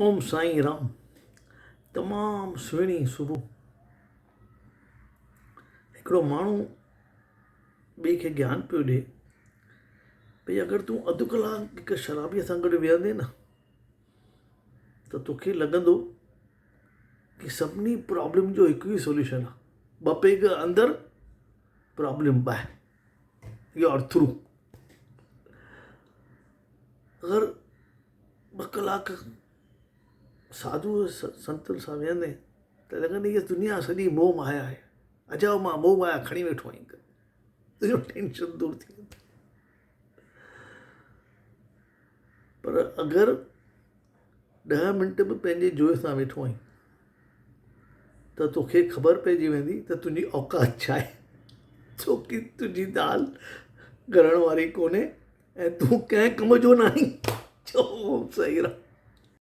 ओम साईं राम। तमामु सुहिणी सुबुह। हिकिड़ो माण्हू ॿिए खे ज्ञान पियो ॾिए भई अगरि तूं अधु कलाकु हिकु शराबीअ सां गॾु वेहंदे न त तोखे लॻंदो कि सभिनी प्रॉब्लम जो हिकु ई सोल्यूशन आहे, ॿ पेग अंदरि प्रॉब्लम ॿाहिरि योर थ्रू। अगरि 2 कलाक साधू संतनि सां वेहंदे त लॻंदी इहा दुनिया सॼी मोह माया आहे। अजाओ मां मोह माया खणी वेठो आहीं, तुंहिंजो टेंशन दूरि थी वेंदो। पर अगरि 10 मिंट बि पंहिंजे जोइ सां वेठो आहीं त तोखे ख़बर पइजी वेंदी त तुंहिंजी औकात छा आहे, छोकी तुंहिंजी दाल गरण वारी कोन्हे ऐं तूं कंहिं कम जो न आहीं। चओ सही रहा।